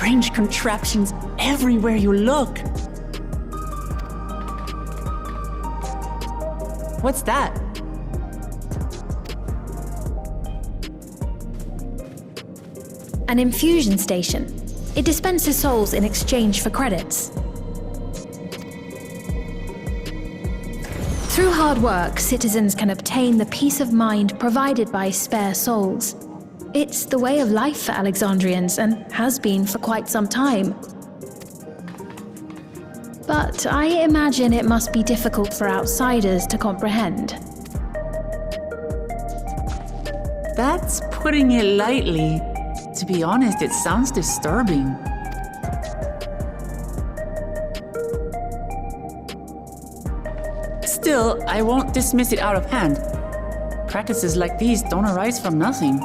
strange contraptions everywhere you look. What's that? An infusion station. It dispenses souls in exchange for credits. Through hard work, citizens can obtain the peace of mind provided by spare souls. It's the way of life for Alexandrians and has been for quite some time. But I imagine it must be difficult for outsiders to comprehend. That's putting it lightly. To be honest, it sounds disturbing. Still, I won't dismiss it out of hand. Practices like these don't arise from nothing.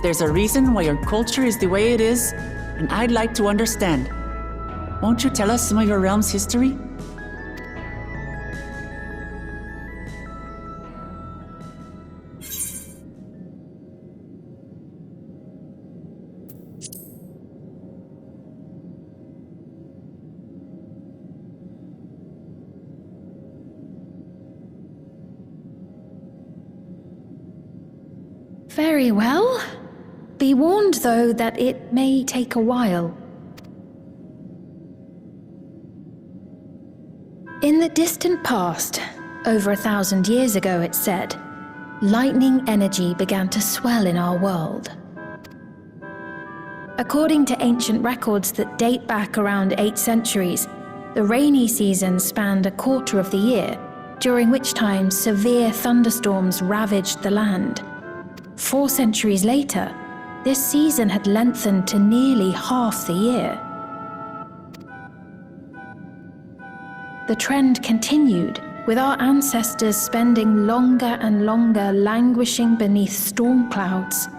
There's a reason why your culture is the way it is, and I'd like to understand. Won't you tell us some of your realm's history? Very well. Be warned, though, that it may take a while. In the distant past, over 1,000 years ago it said, lightning energy began to swell in our world. According to ancient records that date back around 8 centuries, the rainy season spanned a quarter of the year, during which time severe thunderstorms ravaged the land. 4 centuries later, this season had lengthened to nearly half the year. The trend continued, with our ancestors spending longer and longer languishing beneath storm clouds.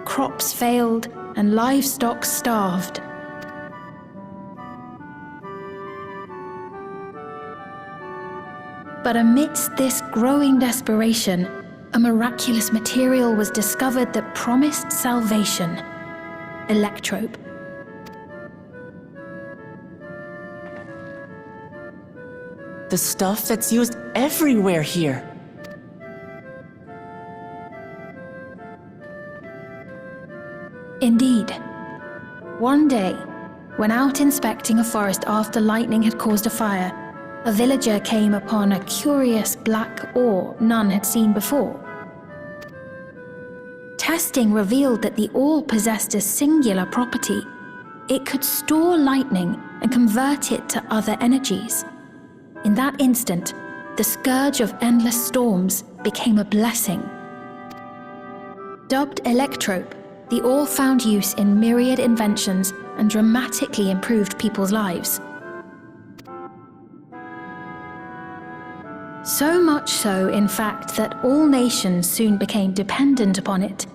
Crops failed and livestock starved. But amidst this growing desperation, a miraculous material was discovered that promised salvation: electrope. The stuff that's used everywhere here. Indeed. One day, when out inspecting a forest after lightning had caused a fire, a villager came upon a curious black ore none had seen before. Testing revealed that the ore possessed a singular property. It could store lightning and convert it to other energies. In that instant, the scourge of endless storms became a blessing. Dubbed electrope, the ore found use in myriad inventions and dramatically improved people's lives. So much so, in fact, that all nations soon became dependent upon it,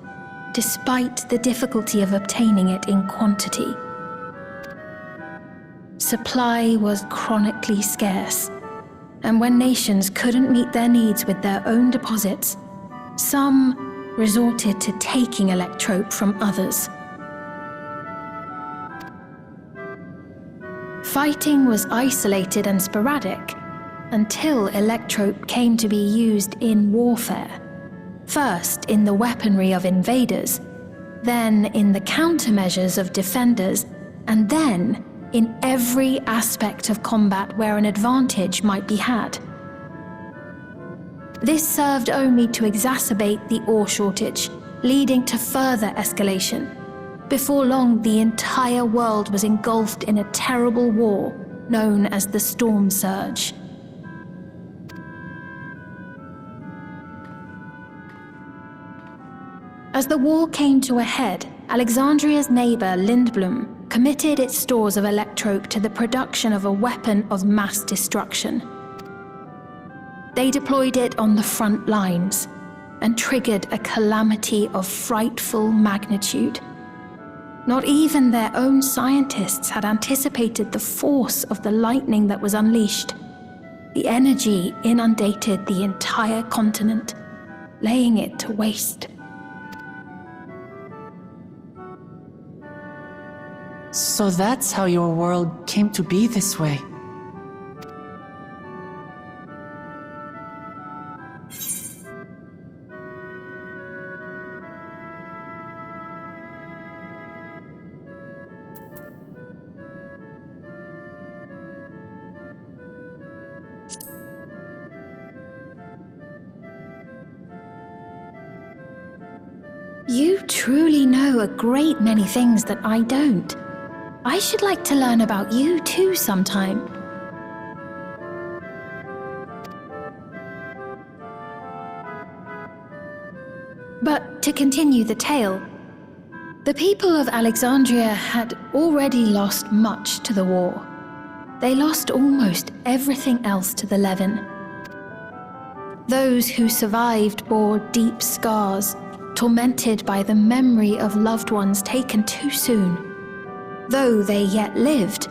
despite the difficulty of obtaining it in quantity. Supply was chronically scarce, and when nations couldn't meet their needs with their own deposits, some resorted to taking electrope from others. Fighting was isolated and sporadic until electrope came to be used in warfare. First in the weaponry of invaders, then in the countermeasures of defenders, and then in every aspect of combat where an advantage might be had. This served only to exacerbate the ore shortage, leading to further escalation. Before long, the entire world was engulfed in a terrible war known as the Storm Surge. As the war came to a head, Alexandria's neighbor Lindblum committed its stores of electrope to the production of a weapon of mass destruction. They deployed it on the front lines and triggered a calamity of frightful magnitude. Not even their own scientists had anticipated the force of the lightning that was unleashed. The energy inundated the entire continent, laying it to waste. So that's how your world came to be this way. You truly know a great many things that I don't. I should like to learn about you too sometime. But to continue the tale, the people of Alexandria had already lost much to the war. They lost almost everything else to the Levin. Those who survived bore deep scars, tormented by the memory of loved ones taken too soon. Though they yet lived,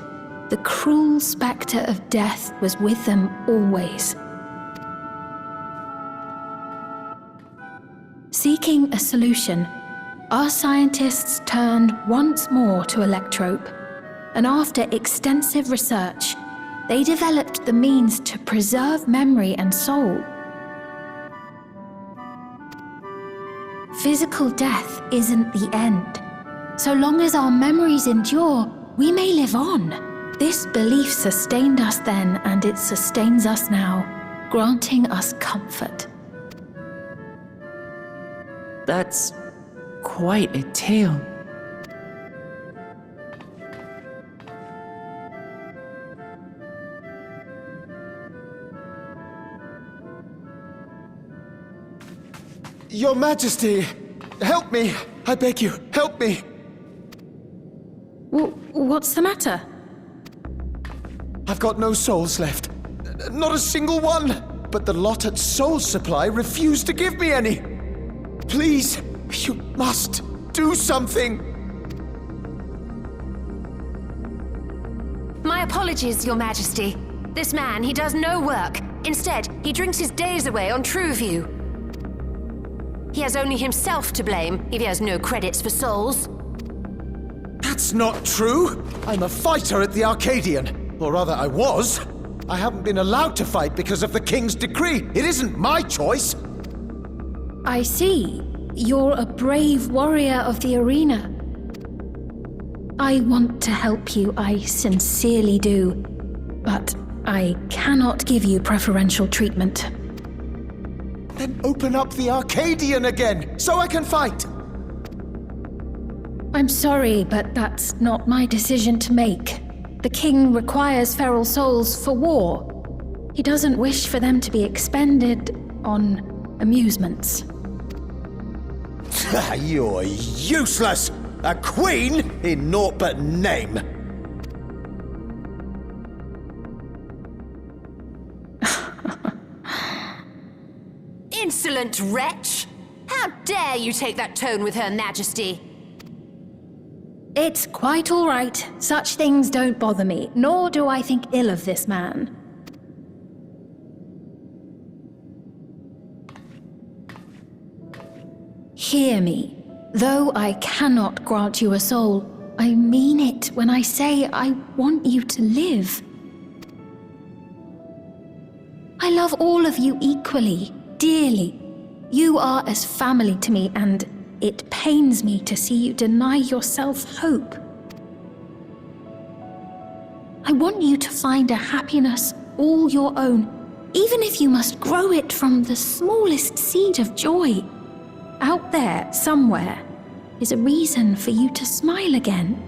the cruel spectre of death was with them always. Seeking a solution, our scientists turned once more to Electrope, and after extensive research, they developed the means to preserve memory and soul. Physical death isn't the end. So long as our memories endure, we may live on. This belief sustained us then, and it sustains us now, granting us comfort. That's quite a tale. Your Majesty, help me! I beg you, help me! What's the matter? I've got no souls left. Not a single one! But the lot at Soul Supply refused to give me any! Please, you must do something! My apologies, Your Majesty. This man, he does no work. Instead, he drinks his days away on Trueview. He has only himself to blame if he has no credits for souls. That's not true! I'm a fighter at the Arcadian. Or rather, I was. I haven't been allowed to fight because of the King's decree. It isn't my choice. I see. You're a brave warrior of the arena. I want to help you, I sincerely do. But I cannot give you preferential treatment. Then open up the Arcadian again, so I can fight! I'm sorry, but that's not my decision to make. The king requires feral souls for war. He doesn't wish for them to be expended on amusements. You're useless! A queen in naught but name! Insolent wretch! How dare you take that tone with Her Majesty? It's quite all right. Such things don't bother me, nor do I think ill of this man. Hear me. Though I cannot grant you a soul, I mean it when I say I want you to live. I love all of you equally, dearly. You are as family to me, and it pains me to see you deny yourself hope. I want you to find a happiness all your own, even if you must grow it from the smallest seed of joy. Out there, somewhere, is a reason for you to smile again.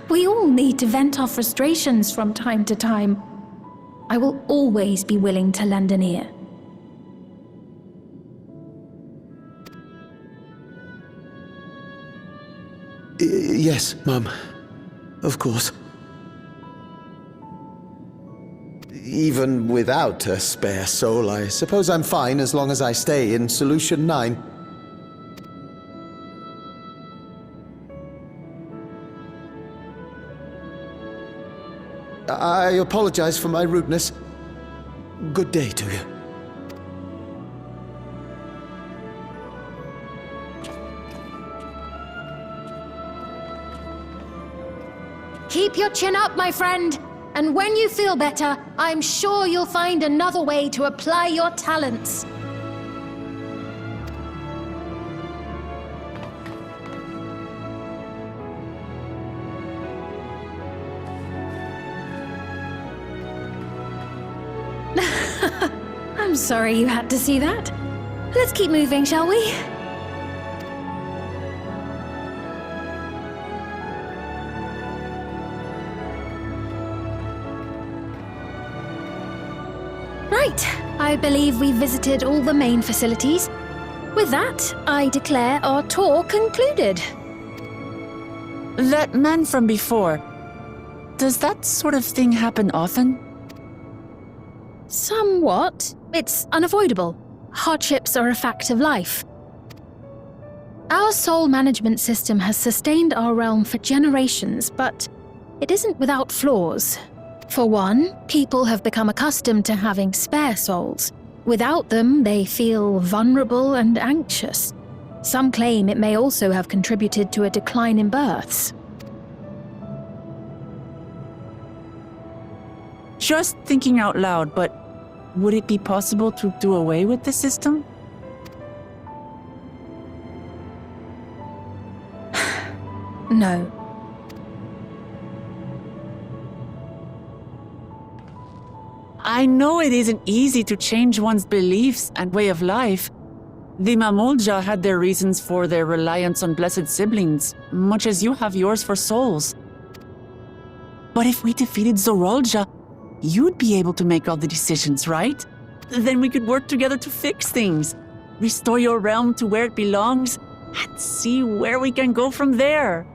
We all need to vent our frustrations from time to time. I will always be willing to lend an ear. Yes, Mum. Of course. Even without a spare soul, I suppose I'm fine as long as I stay in Solution 9. I apologize for my rudeness. Good day to you. Keep your chin up, my friend. And when you feel better, I'm sure you'll find another way to apply your talents. I'm sorry you had to see that. Let's keep moving, shall we? Right, I believe we visited all the main facilities. With that, I declare our tour concluded. That man from before, does that sort of thing happen often? Somewhat. It's unavoidable. Hardships are a fact of life. Our soul management system has sustained our realm for generations, but it isn't without flaws. For one, people have become accustomed to having spare souls. Without them, they feel vulnerable and anxious. Some claim it may also have contributed to a decline in births. Just thinking out loud, but would it be possible to do away with the system? No. I know it isn't easy to change one's beliefs and way of life. The Mamolja had their reasons for their reliance on blessed siblings, much as you have yours for souls. But if we defeated Zorolja, you'd be able to make all the decisions, right? Then we could work together to fix things, restore your realm to where it belongs, and see where we can go from there.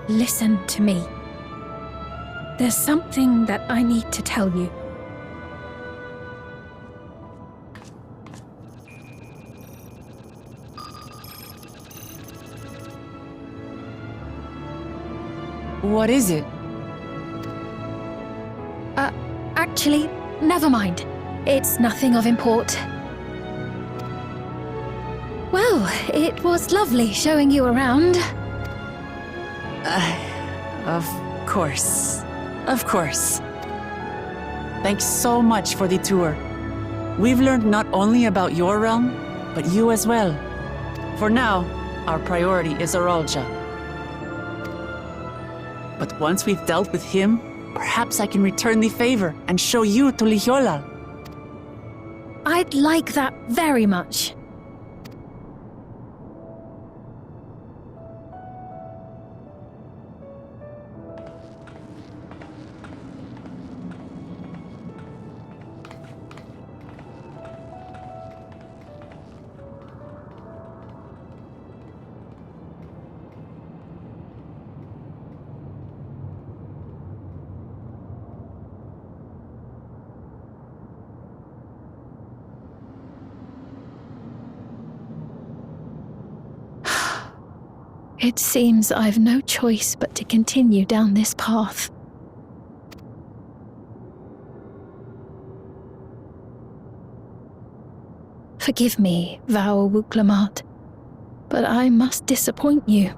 Listen to me. There's something that I need to tell you. What is it? Actually, never mind. It's nothing of import. Well, it was lovely showing you around. Of course. Of course. Thanks so much for the tour. We've learned not only about your realm, but you as well. For now, our priority is Zorolja. But once we've dealt with him, perhaps I can return the favor and show you to Lihiolal. I'd like that very much. It seems I've no choice but to continue down this path. Forgive me, Vau Wuklamat, but I must disappoint you.